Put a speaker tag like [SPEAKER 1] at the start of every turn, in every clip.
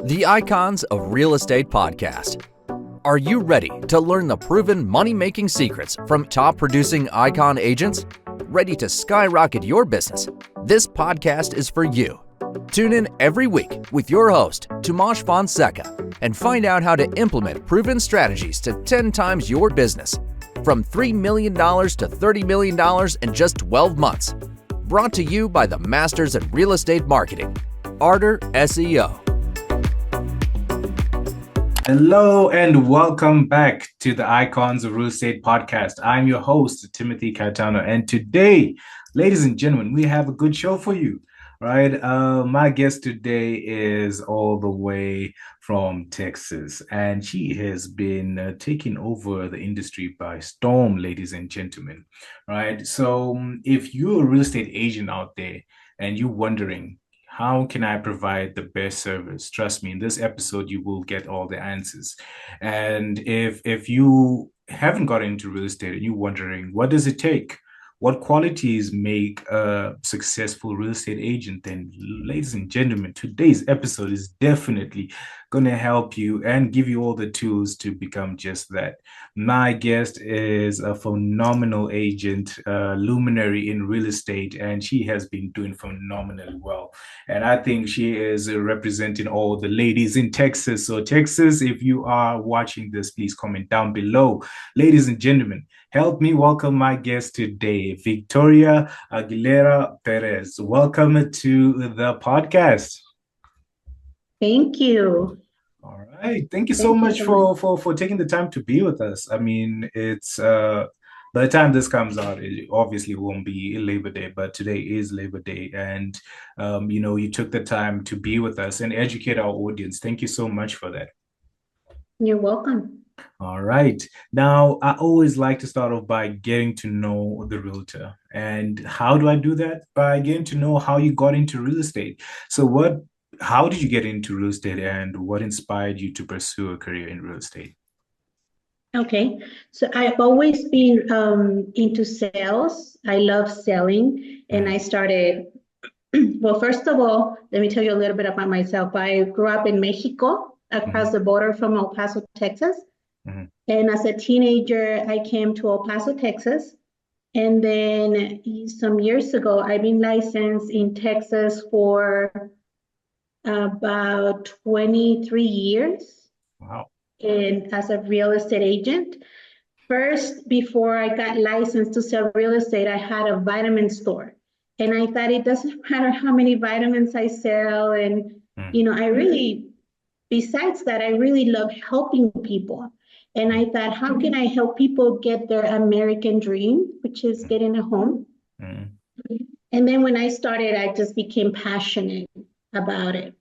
[SPEAKER 1] The Icons of Real Estate Podcast. Are you ready to learn the proven money-making secrets from top-producing Icon agents? Ready to skyrocket your business? This podcast is for you. Tune in every week with your host, Tomas Fonseca, and find out how to implement proven strategies to 10 times your business, from $3 million to $30 million in just 12 months. Brought to you by the Masters in Real Estate Marketing, Arter SEO.
[SPEAKER 2] Hello and welcome back to the Icons of Real Estate Podcast. I'm your host, Timothy Caetano, and today, ladies and gentlemen, we have a good show for you. Right, my guest today is all the way from Texas, and she has been taking over the industry by storm, ladies and gentlemen. Right, so if you're a real estate agent out there and you're wondering, how can I provide the best service? Trust me, in this episode, you will get all the answers. And if you haven't got into real estate and you're wondering, what does it take? What qualities make a successful real estate agent? Then, ladies and gentlemen, today's episode is definitely going to help you and give you all the tools to become just that. My guest is a phenomenal agent, luminary in real estate, and she has been doing phenomenally well. And I think she is representing all the ladies in Texas. So Texas, if you are watching this, please comment down below. Ladies and gentlemen, help me welcome my guest today, Victoria Perez. Welcome to the podcast.
[SPEAKER 3] Thank you.
[SPEAKER 2] All right. Thank you so much for taking the time to be with us. I mean, it's by the time this comes out, it obviously won't be Labor Day, but today is Labor Day. And, you took the time to be with us and educate our audience. Thank you so much for that.
[SPEAKER 3] You're welcome.
[SPEAKER 2] All right. Now, I always like to start off by getting to know the realtor. And how do I do that? By getting to know how you got into real estate. So how did you get into real estate and what inspired you to pursue a career in real estate?
[SPEAKER 3] Okay. So I've always been into sales. I love selling. And I started, well, first of all, let me tell you a little bit about myself. I grew up in Mexico, across the border from El Paso, Texas. And as a teenager, I came to El Paso, Texas. And then some years ago, I've been licensed in Texas for about 23 years.
[SPEAKER 2] Wow.
[SPEAKER 3] And as a real estate agent. First, before I got licensed to sell real estate, I had a vitamin store. And I thought it doesn't matter how many vitamins I sell. And, besides that, I really love helping people. And I thought, how can I help people get their American dream, which is getting a home? And then when I started, I just became passionate about it.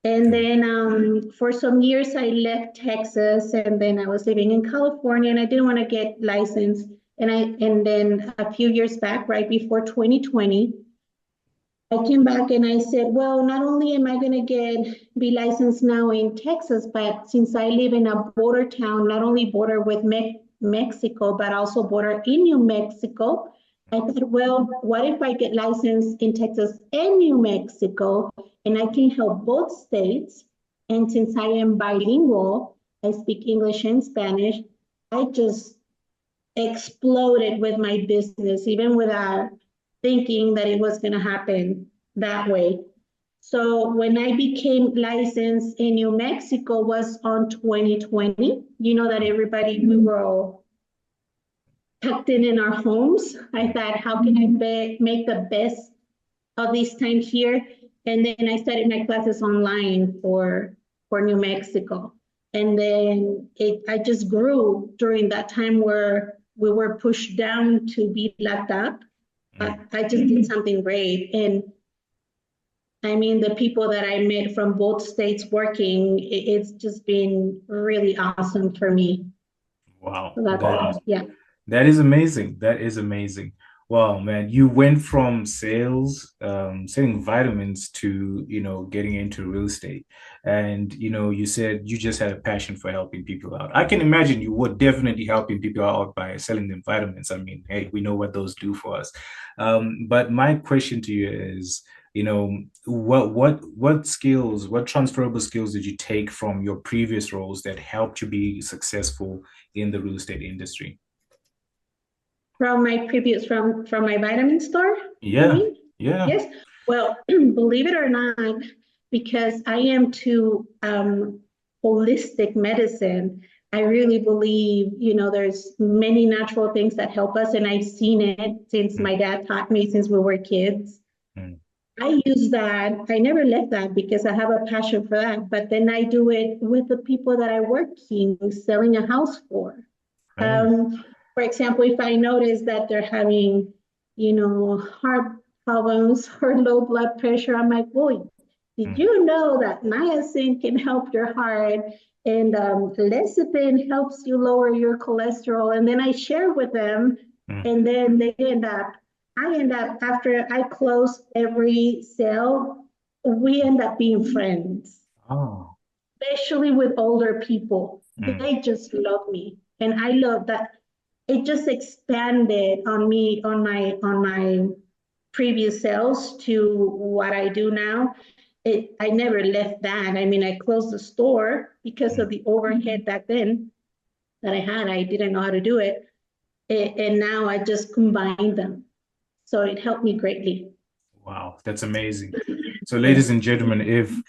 [SPEAKER 3] And then for some years, I left Texas, and then I was living in California, and I didn't want to get licensed. And then a few years back, right before 2020, I came back and I said, well, not only am I going to be licensed now in Texas, but since I live in a border town, not only border with Mexico, but also border in New Mexico, I thought, well, what if I get licensed in Texas and New Mexico, and I can help both states? And since I am bilingual, I speak English and Spanish, I just exploded with my business, even without thinking that it was going to happen that way. So when I became licensed in New Mexico was on 2020, that we were all tucked in our homes. I thought, how can I make the best of this time here? And then I started my classes online for New Mexico. And then I just grew during that time where we were pushed down to be locked up. I just did something great. And I mean, the people that I met from both states working, it's just been really awesome for me.
[SPEAKER 2] Wow.
[SPEAKER 3] So
[SPEAKER 2] That is amazing. That is amazing. Wow, man, you went from sales, selling vitamins to, getting into real estate. And, you said you just had a passion for helping people out. I can imagine you were definitely helping people out by selling them vitamins. I mean, hey, we know what those do for us. But my question to you is, what skills, what transferable skills did you take from your previous roles that helped you be successful in the real estate industry?
[SPEAKER 3] From my previous, from my vitamin store, you
[SPEAKER 2] Yeah,
[SPEAKER 3] mean?
[SPEAKER 2] yeah.
[SPEAKER 3] Yes. Well, believe it or not, because I am to holistic medicine, I really believe, there's many natural things that help us, and I've seen it since my
[SPEAKER 2] Mm,
[SPEAKER 3] dad taught me since we were kids.
[SPEAKER 2] mm,
[SPEAKER 3] I use that. I never left that because I have a passion for that. But then I do it with the people that I work in, selling a house for.
[SPEAKER 2] right.
[SPEAKER 3] For example, if I notice that they're having, heart problems or low blood pressure, I'm like, boy, did
[SPEAKER 2] Mm,
[SPEAKER 3] you know that niacin can help your heart and lecithin helps you lower your cholesterol? And then I share with them,
[SPEAKER 2] mm.
[SPEAKER 3] and then I end up, after I close every sale, we end up being friends,
[SPEAKER 2] Oh.
[SPEAKER 3] especially with older people.
[SPEAKER 2] Mm,
[SPEAKER 3] They just love me. And I love that it just expanded on me, on my previous sales to what I do now. I never left that. I mean, I closed the store because of
[SPEAKER 2] mm.
[SPEAKER 3] the overhead back then that I had. I didn't know how to do it. And now I just combined them. So it helped me greatly.
[SPEAKER 2] Wow, that's amazing. So, ladies
[SPEAKER 3] Yes.
[SPEAKER 2] and gentlemen, if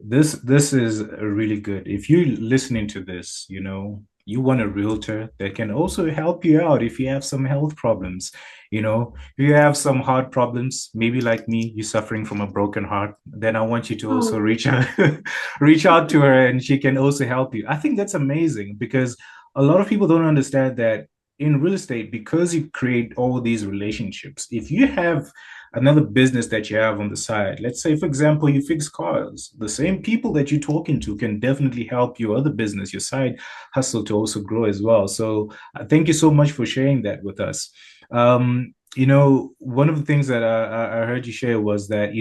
[SPEAKER 2] this is really good. If you're listening to this, you want a realtor that can also help you out if you have some health problems, if you have some heart problems, maybe like me, you're suffering from a broken heart, then I want you to also
[SPEAKER 3] Oh,
[SPEAKER 2] reach out reach out to her and she can also help you. I think that's amazing because a lot of people don't understand that in real estate, because you create all these relationships, if you have another business that you have on the side. Let's say, for example, you fix cars. The same people that you're talking to can definitely help your other business, your side hustle to also grow as well. So thank you so much for sharing that with us. One of the things that I heard you share was that,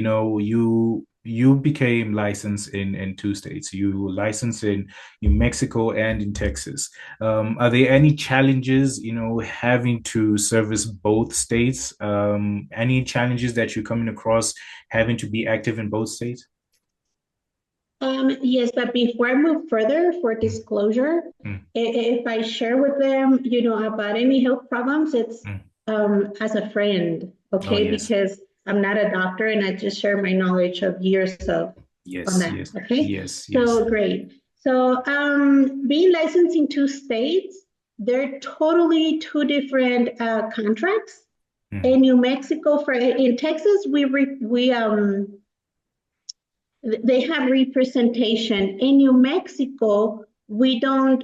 [SPEAKER 2] you became licensed in two states. You licensed in New Mexico and in Texas. Are there any challenges, having to service both states? Any challenges that you're coming across having to be active in both states?
[SPEAKER 3] yes, but before I move further for
[SPEAKER 2] Mm,
[SPEAKER 3] disclosure,
[SPEAKER 2] mm.
[SPEAKER 3] if I share with them, about any health problems, it's
[SPEAKER 2] Mm.
[SPEAKER 3] as a friend,
[SPEAKER 2] Oh,
[SPEAKER 3] okay?
[SPEAKER 2] yes.
[SPEAKER 3] Because I'm not a doctor and I just share my knowledge of years of on
[SPEAKER 2] Yes,
[SPEAKER 3] that,
[SPEAKER 2] yes,
[SPEAKER 3] okay?
[SPEAKER 2] yes, yes.
[SPEAKER 3] So great. So being licensed in two states, they're totally two different contracts.
[SPEAKER 2] Mm,
[SPEAKER 3] In New Mexico, in Texas, we they have representation. In New Mexico, we don't,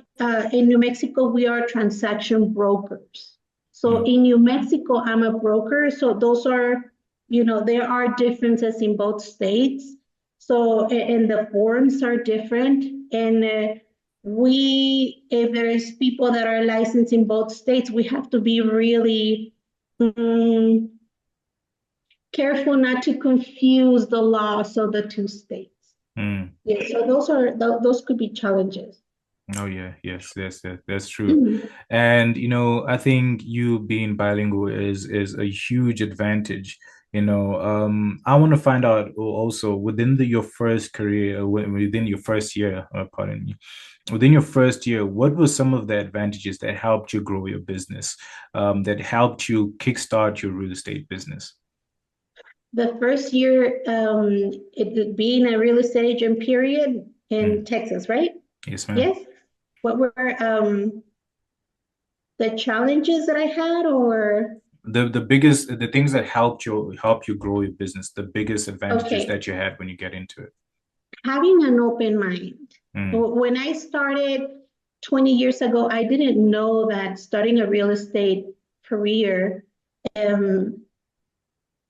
[SPEAKER 3] in New Mexico, we are transaction brokers. So
[SPEAKER 2] mm,
[SPEAKER 3] in New Mexico, I'm a broker. So those are, there are differences in both states. So, and the forms are different. And if there's people that are licensed in both states, we have to be really, um, careful not to confuse the laws of the two states.
[SPEAKER 2] mm.
[SPEAKER 3] Yeah, so those could be challenges.
[SPEAKER 2] Oh, yeah, yes, yes, yes, that's true.
[SPEAKER 3] Mhm.
[SPEAKER 2] And I think you being bilingual is a huge advantage. I want to find out also within your first career, within your first year, pardon me, within your first year, what were some of the advantages that helped you grow your business, that helped you kickstart your real estate business?
[SPEAKER 3] The first year, being a real estate agent, period, in
[SPEAKER 2] Mm.
[SPEAKER 3] Texas, right?
[SPEAKER 2] Yes, ma'am.
[SPEAKER 3] Yes. What were the challenges that I had, or
[SPEAKER 2] The things that help you grow your business, the biggest advantages
[SPEAKER 3] okay,
[SPEAKER 2] that you had when you get into it.
[SPEAKER 3] having an open mind.
[SPEAKER 2] Mm,
[SPEAKER 3] When I started 20 years ago, I didn't know that starting a real estate career, um,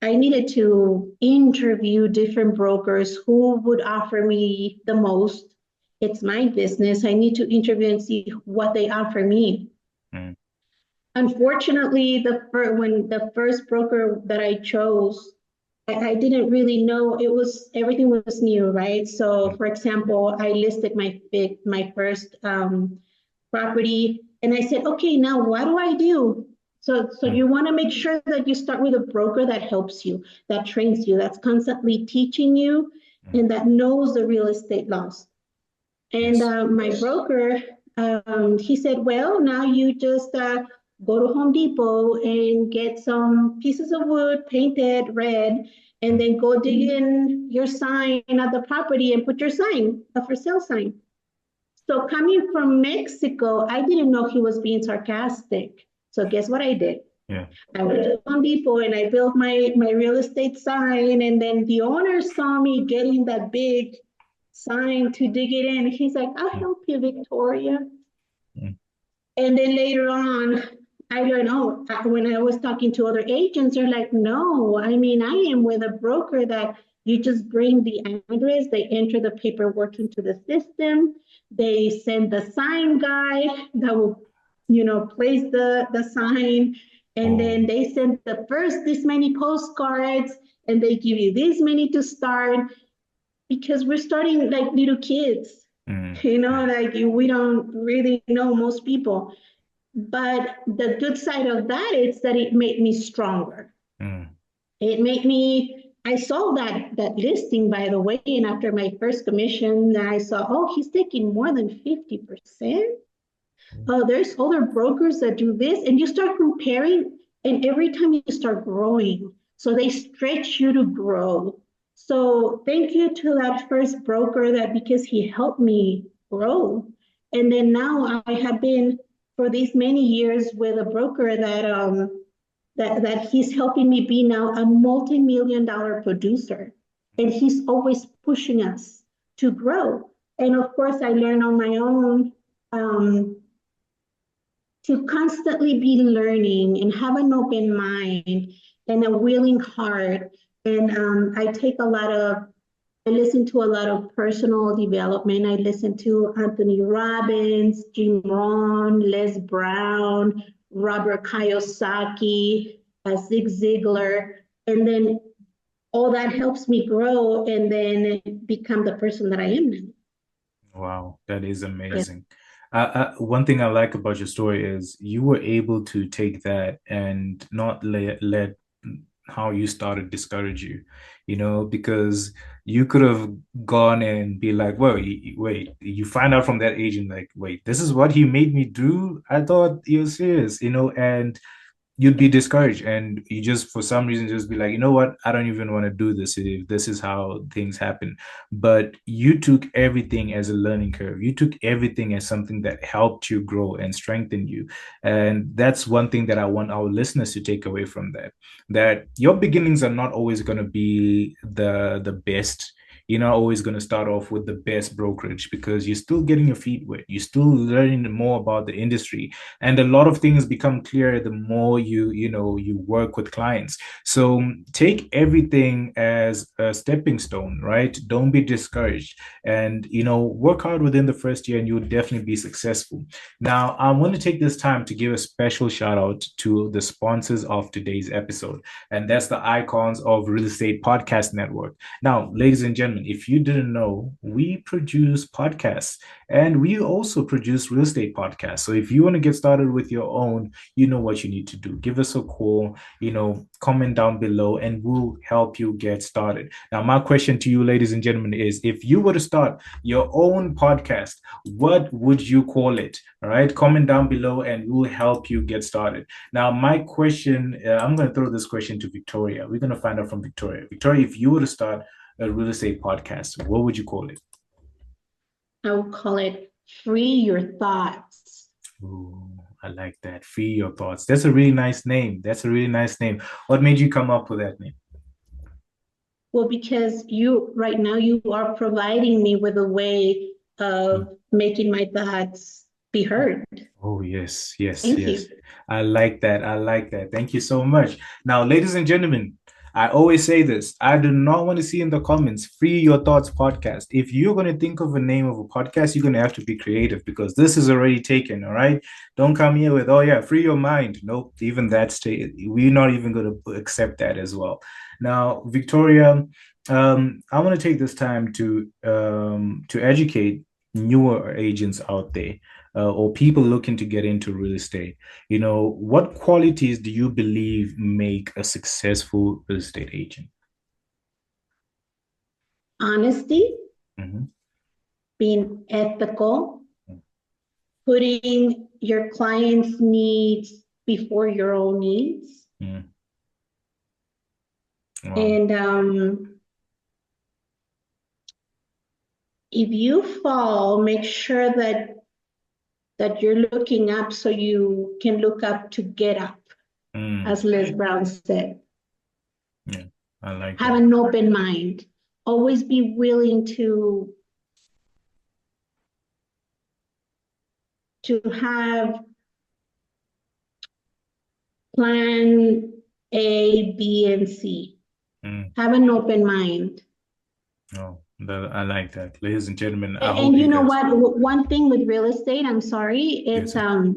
[SPEAKER 3] I needed to interview different brokers who would offer me the most. It's my business. I need to interview and see what they offer me.
[SPEAKER 2] mm,
[SPEAKER 3] Unfortunately, when the first broker that I chose, I didn't really know, everything was new, right? So,
[SPEAKER 2] mm,
[SPEAKER 3] for example, I listed my first property, and I said, okay, now what do I do? So you want to make sure that you start with a broker that helps you, that trains you, that's constantly teaching you, and that knows the real estate laws. And my broker, he said, well, now you just go to Home Depot and get some pieces of wood painted red, and then go dig in your sign at the property and put your sign, a for sale sign. So coming from Mexico, I didn't know he was being sarcastic. So guess what I did? I went to Home Depot and I built my real estate sign, and then the owner saw me getting that big sign to dig it in. He's like, I'll help you, Victoria. And then later on, I learned, when I was talking to other agents, they're like, no, I mean, I am with a broker that you just bring the address, they enter the paperwork into the system, they send the sign guy that will, place the sign, and then they send the first this many postcards, and they give you this many to start, because we're starting like little kids, like we don't really know most people. But the good side of that is that it made me stronger. It made me, I saw that listing, by the way, and after my first commission, I saw, he's taking more than 50%. Oh, there's other brokers that do this, and you start comparing, and every time you start growing, so they stretch you to grow. So thank you to that first broker, because he helped me grow. And then now I have been for these many years with a broker that he's helping me be now a multi-million-dollar producer. And he's always pushing us to grow. And of course, I learn on my own to constantly be learning and have an open mind and a willing heart. And I listen to a lot of personal development. I listen to Anthony Robbins, Jim Rohn, Les Brown, Robert Kiyosaki, Zig Ziglar. And then all that helps me grow and then become the person that I am now.
[SPEAKER 2] Wow, that is amazing. One thing I like about your story is you were able to take that and not let how you started discourage you, because you could have gone and be like, well, wait, you find out from that agent, like, wait, this is what he made me do? I thought he was serious, and you'd be discouraged, and you just for some reason just be like, you know what, I don't even want to do this if this is how things happen. But you took everything as a learning curve. You took everything as something that helped you grow and strengthen you. And that's one thing that I want our listeners to take away from that your beginnings are not always going to be the best. You're not always going to start off with the best brokerage, because you're still getting your feet wet. You're still learning more about the industry, and a lot of things become clearer the more you work with clients. So take everything as a stepping stone, right? Don't be discouraged, and work hard within the first year, and you'll definitely be successful. Now, I want to take this time to give a special shout out to the sponsors of today's episode, and that's the Icons of Real Estate Podcast Network. Now, ladies and gentlemen, if you didn't know, we produce podcasts, and we also produce real estate podcasts. So if you want to get started with your own, you know what you need to do. Give us a call, comment down below, and we'll help you get started. Now, my question to you, ladies and gentlemen, is if you were to start your own podcast, what would you call it? All right, comment down below and we'll help you get started. Now, my question, I'm going to throw this question to Victoria. We're going to find out from Victoria. Victoria, if you were to start a real estate podcast, what would you call it?
[SPEAKER 3] I would call it Free Your Thoughts.
[SPEAKER 2] Ooh, I like that. Free Your Thoughts. That's a really nice name. What made you come up with that name?
[SPEAKER 3] Well, because right now you are providing me with a way of making my thoughts be heard.
[SPEAKER 2] Oh, yes.
[SPEAKER 3] Thank you.
[SPEAKER 2] I like that. Thank you so much. Now, ladies and gentlemen, I always say this. I do not want to see in the comments Free Your Thoughts podcast. If you're going to think of a name of a podcast, you're going to have to be creative, because this is already taken. All right. Don't come here with, oh yeah, free your mind. Nope. Even that's we're not even going to accept that as well. Now, Victoria, I want to take this time to educate newer agents out there, or people looking to get into real estate, what qualities do you believe make a successful real estate agent?
[SPEAKER 3] Honesty,
[SPEAKER 2] Hmm.
[SPEAKER 3] being ethical, putting your client's needs before your own needs.
[SPEAKER 2] Mm. Wow.
[SPEAKER 3] And if you fall, make sure that you're looking up so you can look up to get up,
[SPEAKER 2] Mm.
[SPEAKER 3] as Les Brown said.
[SPEAKER 2] Yeah, I like
[SPEAKER 3] Have
[SPEAKER 2] that.
[SPEAKER 3] an open mind. Always be willing to have plan A, B, and C.
[SPEAKER 2] Mm.
[SPEAKER 3] Have an open mind.
[SPEAKER 2] Oh, I like that. Ladies and gentlemen, I hope
[SPEAKER 3] And you
[SPEAKER 2] you
[SPEAKER 3] know
[SPEAKER 2] guys.
[SPEAKER 3] what? One thing with real estate, I'm sorry,
[SPEAKER 2] Yes,
[SPEAKER 3] it's
[SPEAKER 2] sir.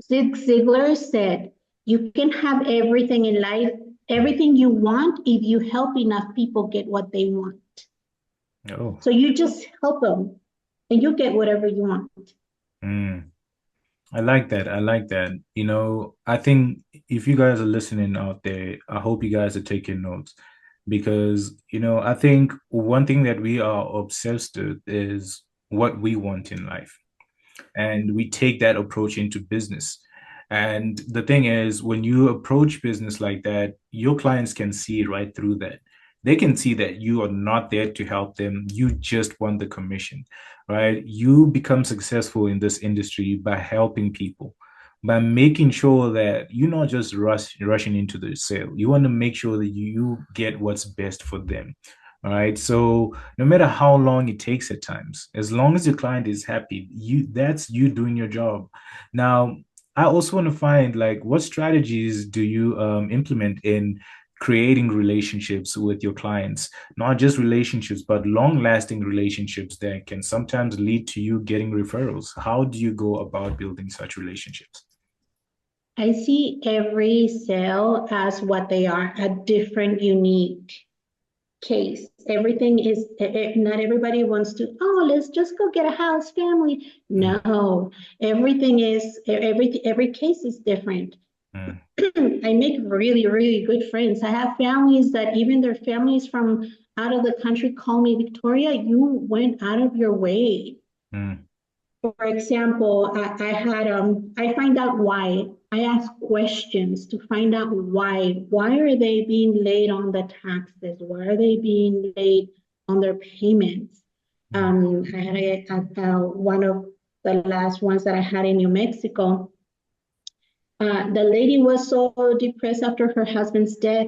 [SPEAKER 3] Zig Ziglar said, you can have everything in life, everything you want, if you help enough people get what they want.
[SPEAKER 2] Oh.
[SPEAKER 3] So you just help them and you get whatever you want.
[SPEAKER 2] Mm. I like that. I like that. I think if you guys are listening out there, I hope you guys are taking notes because, I think one thing that we are obsessed with is what we want in life. And we take that approach into business. And the thing is, when you approach business like that, your clients can see right through that. They can see that you are not there to help them. You just want the commission, right? You become successful in this industry by helping people, by making sure that you're not just rushing into the sale. You want to make sure that you get what's best for them. All right. So no matter how long it takes at times, as long as your client is happy, that's you doing your job. Now, I also want to find like what strategies do you implement in creating relationships with your clients, not just relationships, but long-lasting relationships that can sometimes lead to you getting referrals. How do you go about building such relationships?
[SPEAKER 3] I see every sale as what they are, a different, unique case. Everything is, not everybody wants to, oh, let's just go get a house, family.
[SPEAKER 2] Mm,
[SPEAKER 3] No, everything is, every case is different.
[SPEAKER 2] mm,
[SPEAKER 3] I make really, really good friends. I have families that even their families from out of the country call me, Victoria, you went out of your way.
[SPEAKER 2] mm,
[SPEAKER 3] For example, I find out why. I ask questions to find out why. Why are they being late on the taxes? Why are they being late on their payments?
[SPEAKER 2] mm,
[SPEAKER 3] I had one of the last ones that I had in New Mexico. The lady was so depressed after her husband's death.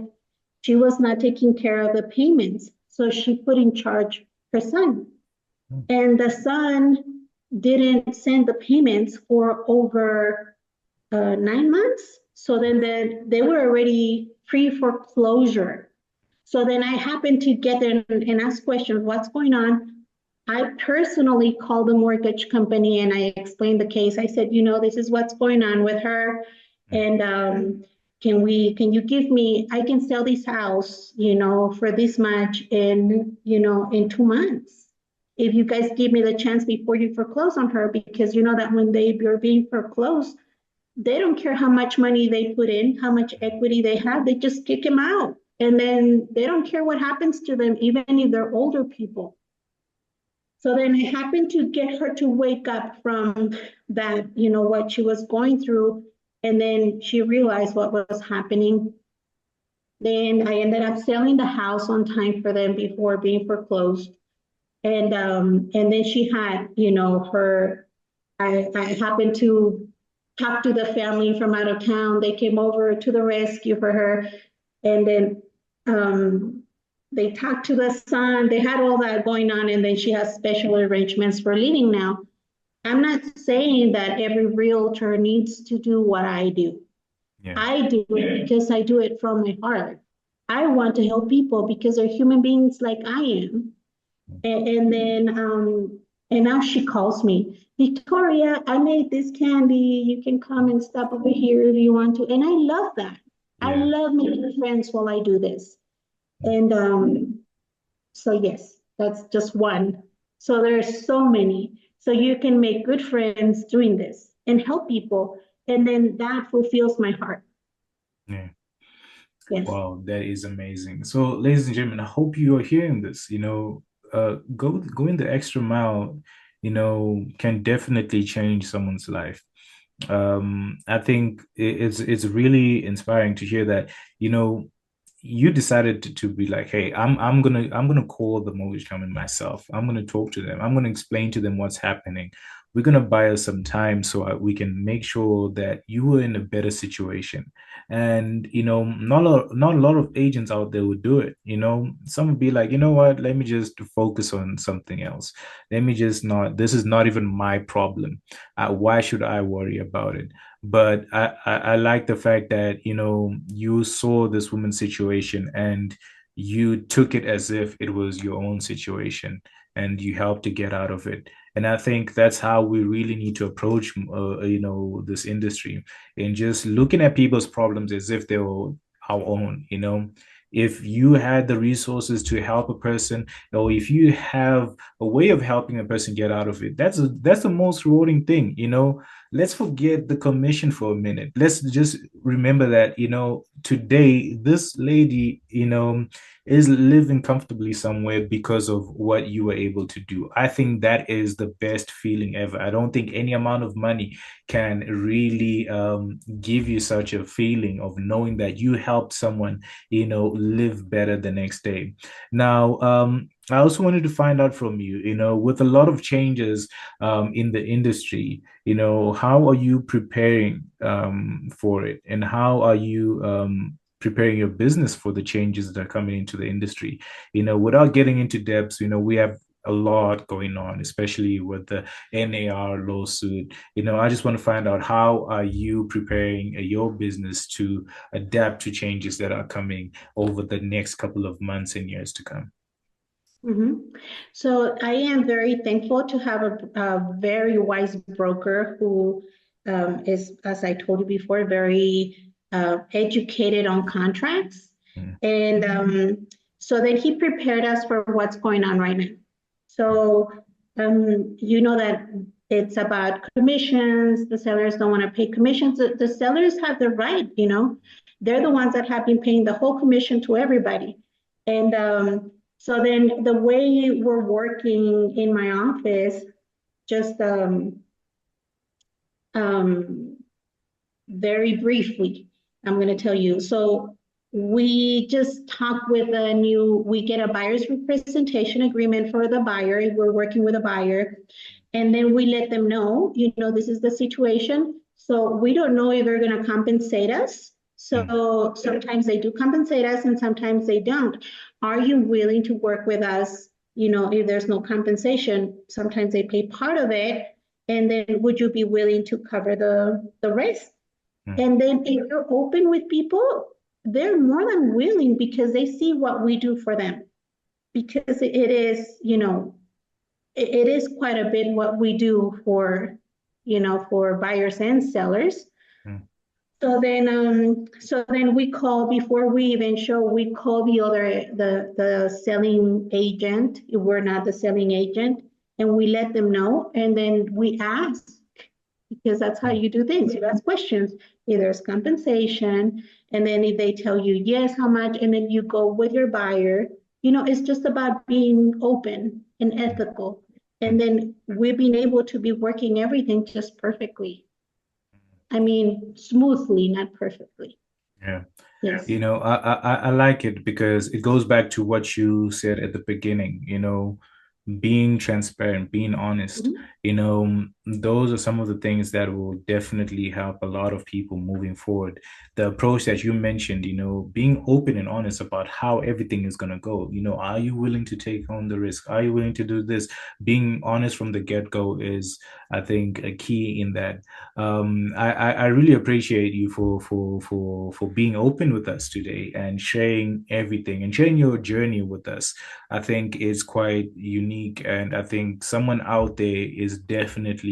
[SPEAKER 3] She was not taking care of the payments, so she put in charge her son.
[SPEAKER 2] mm,
[SPEAKER 3] And the son didn't send the payments for over 9 months. So then they were already pre foreclosure. So then I happened to get there and ask questions, what's going on? I personally called the mortgage company and I explained the case. I said, this is what's going on with her.
[SPEAKER 2] mm,
[SPEAKER 3] And can you give me, I can sell this house, for this much in 2 months. If you guys give me the chance before you foreclose on her, because you know that when you're being foreclosed, they don't care how much money they put in, how much equity they have, they just kick them out. And then they don't care what happens to them, even if they're older people. So then I happened to get her to wake up from that, what she was going through. And then she realized what was happening. Then I ended up selling the house on time for them before being foreclosed. And then she had, I happened to talk to the family from out of town. They came over to the rescue for her. And then they talked to the son. They had all that going on. And then she has special arrangements for leaving now. I'm not saying that every realtor needs to do what I do.
[SPEAKER 2] yeah.
[SPEAKER 3] I do it because I do it from my heart. I want to help people because they're human beings like I am. And then and now she calls me, Victoria, I made this candy. You can come and stop over here if you want to. And I love that. I
[SPEAKER 2] Yeah.
[SPEAKER 3] love making friends while I do this. And so yes, that's just one. So there's so many. So you can make good friends doing this and help people. And then that fulfills my heart.
[SPEAKER 2] Yeah.
[SPEAKER 3] Yes.
[SPEAKER 2] Wow, that is amazing. So, ladies and gentlemen, I hope you are hearing this. Going the extra mile, can definitely change someone's life. I think it's really inspiring to hear that, you decided to be like, hey, I'm gonna call the mortgage company myself. I'm gonna talk to them. I'm gonna explain to them what's happening. We're gonna buy us some time so we can make sure that you are in a better situation. And not a lot of agents out there would do it. Some would be like, you know what, let me just focus on something else. Let me just not. This is not even my problem. Why should I worry about it? But I like the fact that you saw this woman's situation and you took it as if it was your own situation and you helped to get out of it. And I think that's how we really need to approach this industry, and just looking at people's problems as if they were our own. If you had the resources to help a person, or if you have a way of helping a person get out of it, that's the most rewarding thing. Let's forget the commission for a minute. Let's just remember that, today, this lady, is living comfortably somewhere because of what you were able to do. I think that is the best feeling ever. I don't think any amount of money can really give you such a feeling of knowing that you helped someone, live better the next day. Now, I also wanted to find out from you, with a lot of changes in the industry, how are you preparing for it? And how are you preparing your business for the changes that are coming into the industry? Without getting into depths, we have a lot going on, especially with the NAR lawsuit. I just want to find out, how are you preparing your business to adapt to changes that are coming over the next couple of months and years to come?
[SPEAKER 3] So I am very thankful to have a very wise broker who is, as I told you before, very educated on contracts.
[SPEAKER 2] Mm.
[SPEAKER 3] And so then he prepared us for what's going on right now. So you know that it's about commissions. The sellers don't want to pay commissions. The sellers have the right, they're the ones that have been paying the whole commission to everybody. And so then the way we're working in my office, just very briefly, I'm going to tell you. So we just talk with we get a buyer's representation agreement for the buyer. We're working with a buyer. And then we let them know, this is the situation. So we don't know if they're going to compensate us. So sometimes they do compensate us and sometimes they don't. Are you willing to work with us? If there's no compensation, sometimes they pay part of it. And then would you be willing to cover the rest? And then if you're open with people, they're more than willing because they see what we do for them. Because it is, it is quite a bit what we do for, for buyers and sellers. So then we call, before we even show, we call the selling agent. We're not the selling agent, and we let them know, and then we ask, because that's how you do things. You ask questions. If there's compensation, and then if they tell you yes, how much, and then you go with your buyer. It's just about being open and ethical. And then we've been able to be working everything just perfectly. I mean, smoothly, not perfectly.
[SPEAKER 2] Yeah.
[SPEAKER 3] Yes.
[SPEAKER 2] I like it because it goes back to what you said at the beginning, being transparent, being honest. Those are some of the things that will definitely help a lot of people moving forward. The approach that you mentioned, being open and honest about how everything is going to go. Are you willing to take on the risk? Are you willing to do this? Being honest from the get-go is, I think, a key in that. I really appreciate you for being open with us today and sharing everything and sharing your journey with us. I think it's quite unique, and I think someone out there is definitely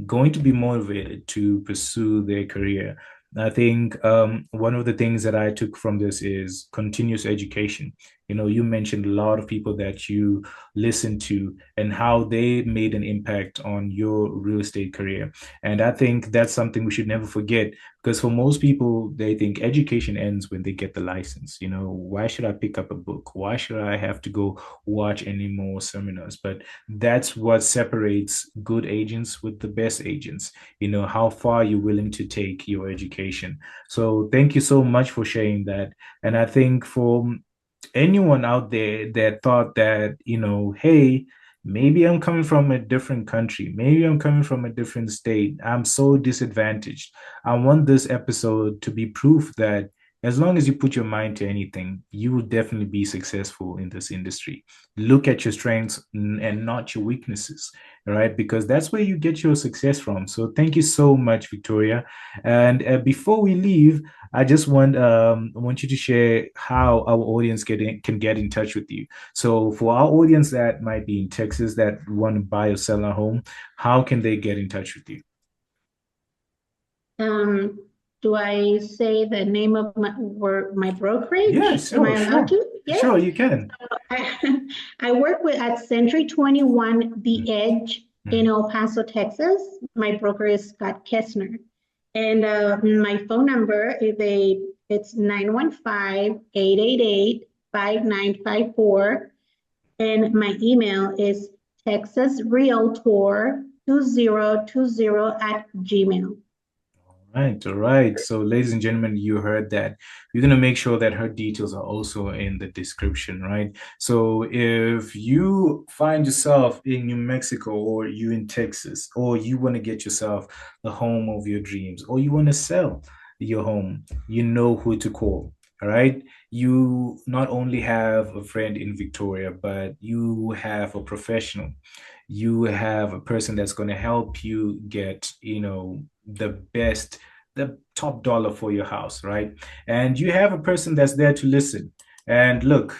[SPEAKER 2] going to be motivated to pursue their career. I think one of the things that I took from this is continuous education. You mentioned a lot of people that you listen to and how they made an impact on your real estate career. And I think that's something we should never forget, because for most people, they think education ends when they get the license. Why should I pick up a book? Why should I have to go watch any more seminars? But that's what separates good agents with the best agents. How far you're willing to take your education. So thank you so much for sharing that. And I think for anyone out there that thought that, hey, maybe I'm coming from a different country, maybe I'm coming from a different state, I'm so disadvantaged. I want this episode to be proof that as long as you put your mind to anything, you will definitely be successful in this industry. Look at your strengths and not your weaknesses, right? Because that's where you get your success from. So thank you so much, Victoria. And before we leave, I just want you to share how our audience can get in touch with you. So for our audience that might be in Texas that want to buy or sell a home, how can they get in touch with you?
[SPEAKER 3] Do I say the name of my brokerage?
[SPEAKER 2] Yes,
[SPEAKER 3] Am I allowed to?
[SPEAKER 2] Yes. Sure, you can.
[SPEAKER 3] I work at Century 21 The Edge in El Paso, Texas. My broker is Scott Kessner. And my phone number it's 915-888-5954. And my email is texasrealtor2020@gmail.
[SPEAKER 2] All right. So, ladies and gentlemen, you heard that. We're going to make sure that her details are also in the description, right? So, if you find yourself in New Mexico, or you in Texas, or you want to get yourself the home of your dreams, or you want to sell your home, you know who to call. All right. You not only have a friend in Victoria, but you have a professional. You have a person that's going to help you get, the top dollar for your house, right? And you have a person that's there to listen. And look,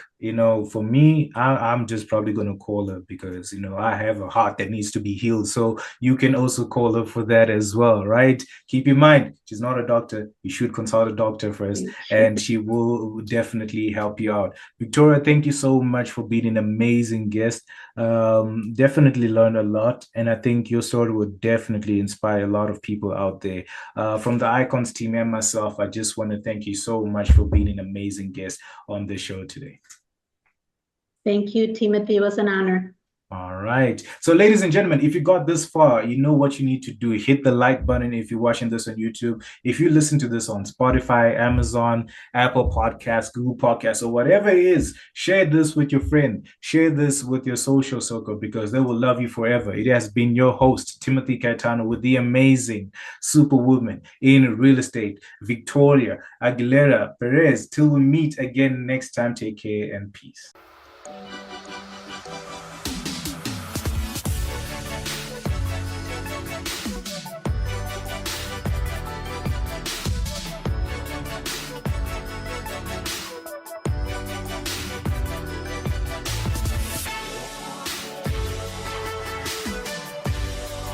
[SPEAKER 2] for me, I'm just probably going to call her because, I have a heart that needs to be healed. So you can also call her for that as well, right? Keep in mind, she's not a doctor. You should consult a doctor first, and she will definitely help you out. Victoria, thank you so much for being an amazing guest. Definitely learned a lot. And I think your story would definitely inspire a lot of people out there. From the Icons team and myself, I just want to thank you so much for being an amazing guest on the show today.
[SPEAKER 3] Thank you, Timothy. It was an honor.
[SPEAKER 2] All right. So, ladies and gentlemen, if you got this far, you know what you need to do. Hit the like button if you're watching this on YouTube. If you listen to this on Spotify, Amazon, Apple Podcasts, Google Podcasts, or whatever it is, share this with your friend. Share this with your social circle because they will love you forever. It has been your host, Timothy Caetano, with the amazing superwoman in real estate, Victoria Aguilera Perez. Till we meet again next time, take care and peace.